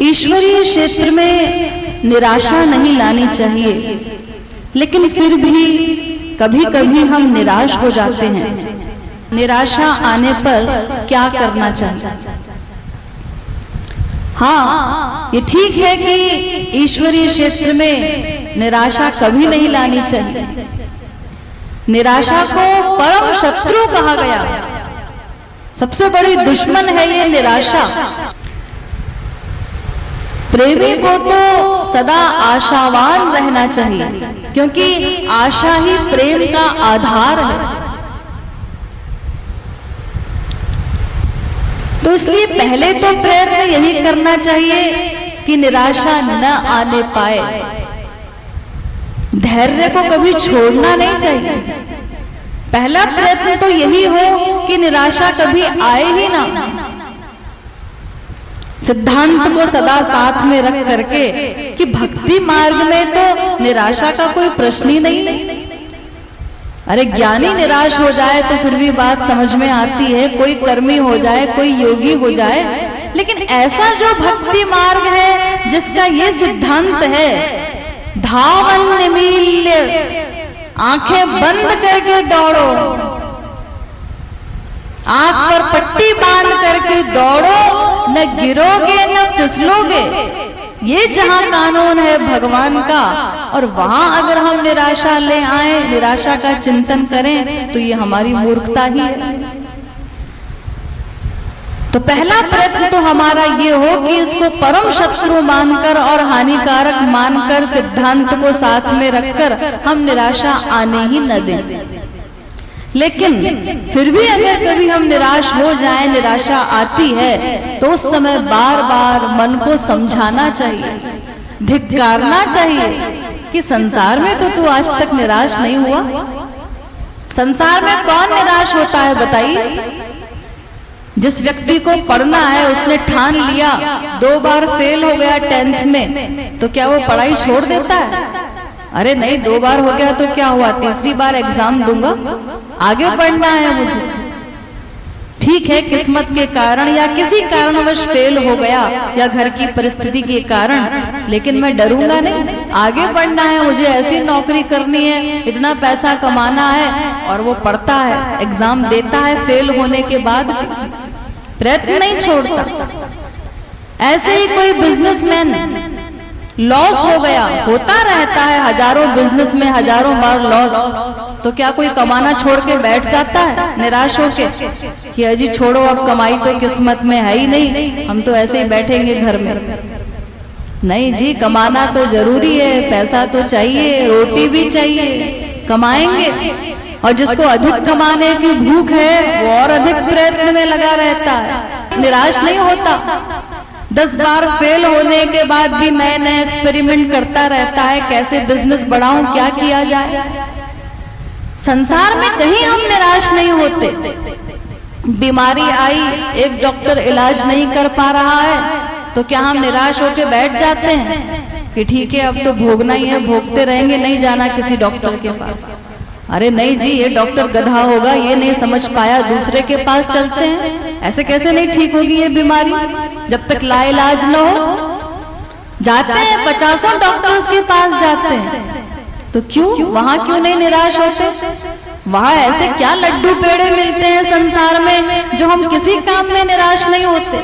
ईश्वरीय क्षेत्र में निराशा नहीं लानी चाहिए, लेकिन फिर भी कभी कभी हम निराश हो जाते हैं। निराशा आने पर क्या करना चाहिए? हाँ, ये ठीक है कि ईश्वरीय क्षेत्र में निराशा कभी नहीं लानी चाहिए। निराशा को परम शत्रु कहा गया, सबसे बड़ी दुश्मन है ये निराशा। प्रेमी को तो सदा आशावान रहना चाहिए, क्योंकि आशा ही प्रेम का आधार है। तो इसलिए पहले तो प्रयत्न यही करना चाहिए कि निराशा न आने पाए। धैर्य को कभी छोड़ना नहीं चाहिए। पहला प्रयत्न तो यही हो कि निराशा कभी आए ही ना। सिद्धांत को सदा साथ में रख करके कि भक्ति मार्ग में तो निराशा का कोई प्रश्न ही नहीं। अरे ज्ञानी निराश हो जाए तो फिर भी बात समझ में आती है, कोई कर्मी हो जाए, कोई योगी हो जाए, लेकिन ऐसा जो भक्ति मार्ग है जिसका ये सिद्धांत है, धावन निमील्य, आंखें बंद करके दौड़ो, आंख पर पट्टी बांध करके दौड़ो, न गिरोगे न फिसलोगे। ये जहां कानून है भगवान का, और वहां अगर हम निराशा ले आए, निराशा का चिंतन करें, तो ये हमारी मूर्खता ही है। तो पहला प्रयत्न तो हमारा ये हो कि इसको परम शत्रु मानकर और हानिकारक मानकर सिद्धांत को साथ में रखकर हम निराशा आने ही न दें। लेकिन फिर भी अगर कभी हम निराश हो जाएं, निराशा आती है, तो उस समय बार बार मन को समझाना चाहिए, धिक्कारना चाहिए कि संसार में तो तू आज तक निराश नहीं हुआ। संसार में कौन निराश होता है बताइए? जिस व्यक्ति को पढ़ना है, उसने ठान लिया, 2 बार फेल हो गया 10th में, तो क्या वो पढ़ाई छोड़ देता है? अरे नहीं, 2 बार हो गया तो क्या हुआ, तीसरी बार एग्जाम दूंगा, आगे बढ़ना है मुझे। ठीक है, किस्मत के कारण या किसी कारणवश फेल हो गया या घर की परिस्थिति के कारण, लेकिन मैं डरूंगा नहीं, आगे बढ़ना है मुझे, ऐसी नौकरी करनी है, इतना पैसा कमाना है। और वो पढ़ता है, एग्जाम देता है, फेल होने के बाद भी प्रयत्न नहीं छोड़ता। ऐसे ही कोई बिजनेसमैन लॉस हो गया, होता रहता है, हजारों बिजनेस में हजारों बार लॉस, तो क्या कोई कमाना छोड़ के बैठ जाता है निराश होके कि अजी छोड़ो, अब कमाई तो किस्मत में है ही नहीं, हम तो ऐसे ही बैठेंगे घर में? नहीं जी, कमाना तो जरूरी है, पैसा तो चाहिए, रोटी भी चाहिए, कमाएंगे। और जिसको अधिक कमाने की भूख है वो और अधिक प्रयत्न में लगा रहता है, निराश नहीं होता। 10 बार फेल होने के बाद भी नए नए एक्सपेरिमेंट करता रहता है, कैसे बिजनेस बढ़ाऊं, क्या किया जाए। संसार में कहीं हम निराश नहीं होते। बीमारी आई, एक डॉक्टर इलाज नहीं कर पा रहा है, तो क्या हम निराश होकर बैठ जाते हैं कि ठीक है अब तो भोगना ही है, भोगते रहेंगे, नहीं जाना किसी डॉक्टर के पास? अरे नहीं जी, ये डॉक्टर गधा होगा, ये नहीं समझ पाया, दूसरे के पास चलते हैं। ऐसे कैसे नहीं ठीक होगी ये बीमारी जब तक लाइलाज न हो? जाते हैं 50 डॉक्टर्स के पास जाते हैं, तो क्यों वहां क्यों नहीं निराश होते? वहां ऐसे क्या लड्डू पेड़े मिलते हैं संसार में जो हम किसी काम में निराश नहीं होते,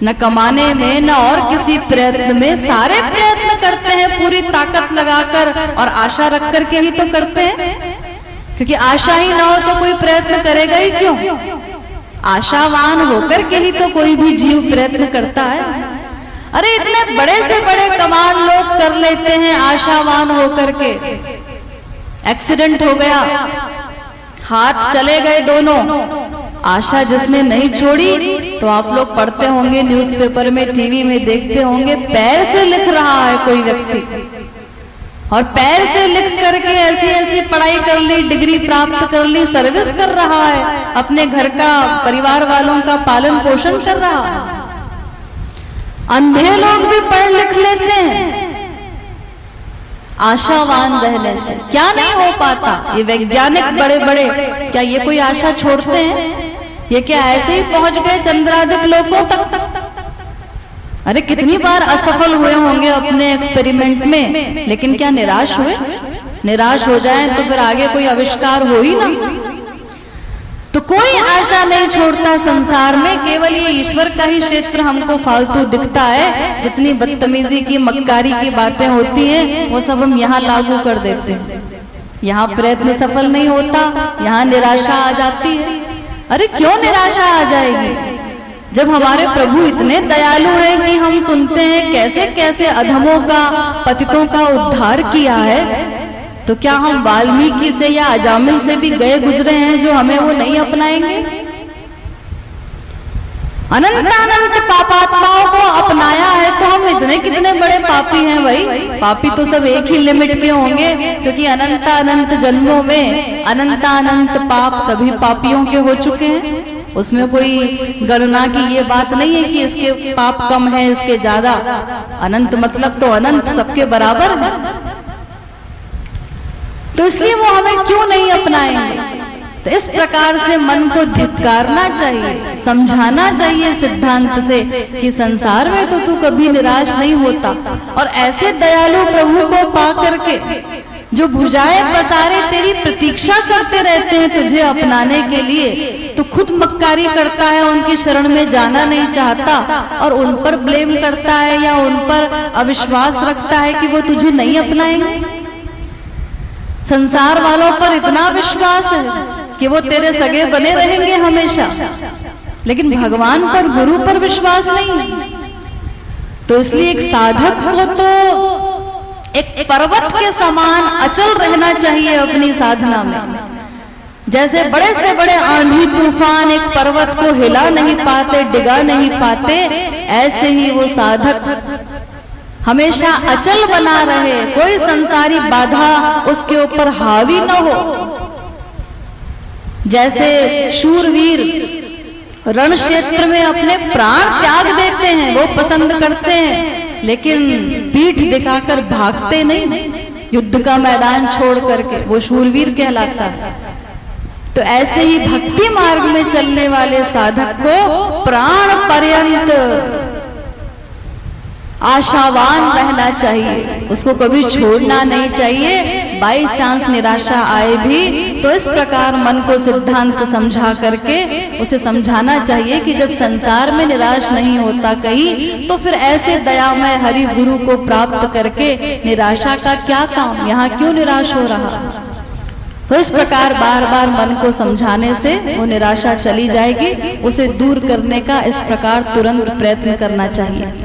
न कमाने में न और किसी प्रयत्न में। सारे प्रयत्न करते हैं पूरी ताकत लगाकर और आशा रख करके ही तो करते हैं, क्योंकि आशा ही ना हो तो कोई प्रयत्न करेगा ही क्यों? आशावान होकर के ही तो कोई भी जीव प्रयत्न करता है। अरे इतने बड़े से बड़े कमाल लोग कर लेते हैं आशावान होकर के। एक्सीडेंट हो गया, हाथ चले गए दोनों, आशा जिसने नहीं छोड़ी, तो आप लोग पढ़ते होंगे न्यूज़पेपर में, टीवी में देखते होंगे, पैर से लिख रहा है कोई व्यक्ति, और पैर से लिख करके ऐसी ऐसी पढ़ाई कर ली, डिग्री प्राप्त कर ली, सर्विस कर रहा है, अपने घर का, परिवार वालों का पालन पोषण कर रहा है। अंधे लोग भी पढ़ लिख लेते हैं आशावान रहने से। क्या नहीं हो पाता? ये वैज्ञानिक बड़े बड़े, क्या ये कोई आशा छोड़ते हैं? ये क्या ऐसे ही पहुंच गए चंद्रादिक लोकों तक? अरे कितनी बार असफल हुए होंगे अपने एक्सपेरिमेंट में, लेकिन क्या निराश हुए? निराश हो जाएं तो फिर आगे कोई आविष्कार हो ही ना। तो कोई आशा नहीं छोड़ता संसार में, केवल ये ईश्वर का ही क्षेत्र हमको फालतू दिखता है। जितनी बदतमीजी की मक्कारी की बातें होती हैं वो सब हम यहाँ लागू कर देते हैं। यहाँ प्रयत्न सफल नहीं होता, यहाँ निराशा आ जाती है। अरे क्यों निराशा आ जाएगी जब हमारे प्रभु इतने दयालु हैं कि हम सुनते हैं कैसे कैसे अधमों का, पतितों का उद्धार किया है। तो क्या हम वाल्मीकि से या अजामिल से भी गए गुजरे हैं जो हमें वो नहीं अपनाएंगे? अनंतानंत पापात्माओं को अपनाया है तो हम इतने कितने बड़े पापी हैं भाई। पापी तो सब एक ही लिमिट के होंगे, क्योंकि अनंतानंत जन्मों में अनंतानंत पाप सभी पापियों के हो चुके हैं। उसमें कोई गणना की ये बात नहीं है कि इसके पाप कम है इसके ज्यादा। अनंत मतलब तो अनंत, सबके बराबर है। तो इसलिए वो हमें क्यों नहीं अपनाएंगे? तो इस प्रकार से मन को धिक्कारना चाहिए, समझाना चाहिए सिद्धांत से कि संसार में तो तू कभी निराश नहीं होता। और ऐसे दयालु प्रभु को पा करके जो भुजाएं पसारे तेरी प्रतीक्षा करते रहते हैं तुझे अपनाने के लिए, तो खुद मक्कारी करता है, उनकी शरण में जाना नहीं चाहता और उन पर ब्लेम करता है या उन पर अविश्वास रखता है कि वो तुझे नहीं अपनाएंगे। संसार वालों पर इतना विश्वास है कि वो तेरे सगे बने रहेंगे हमेशा, लेकिन भगवान पर, गुरु पर विश्वास नहीं। तो इसलिए एक साधक को तो एक पर्वत के समान अचल रहना चाहिए अपनी साधना में। जैसे बड़े से बड़े आंधी तूफान एक पर्वत को हिला नहीं पाते, डिगा नहीं पाते, ऐसे ही वो साधक हमेशा अचल बना रहे, कोई संसारी बाधा उसके ऊपर हावी न हो। जैसे शूरवीर रण क्षेत्र में अपने प्राण त्याग देते हैं, वो पसंद करते हैं, लेकिन पीठ दिखाकर भागते नहीं, युद्ध का मैदान छोड़ करके, वो शूरवीर कहलाता है। तो ऐसे ही भक्ति मार्ग में चलने वाले साधक को प्राण पर्यंत आशावान रहना चाहिए, उसको कभी छोड़ना नहीं चाहिए। बाई चांस निराशा आए भी तो इस प्रकार मन को सिद्धांत समझा करके उसे समझाना चाहिए कि जब संसार में निराश नहीं होता कहीं, तो फिर ऐसे दयामय हरि गुरु को प्राप्त करके निराशा का क्या काम, यहाँ क्यों निराश हो रहा। तो इस प्रकार बार बार मन को समझाने से वो निराशा चली जाएगी। उसे दूर करने का इस प्रकार तुरंत प्रयत्न करना चाहिए।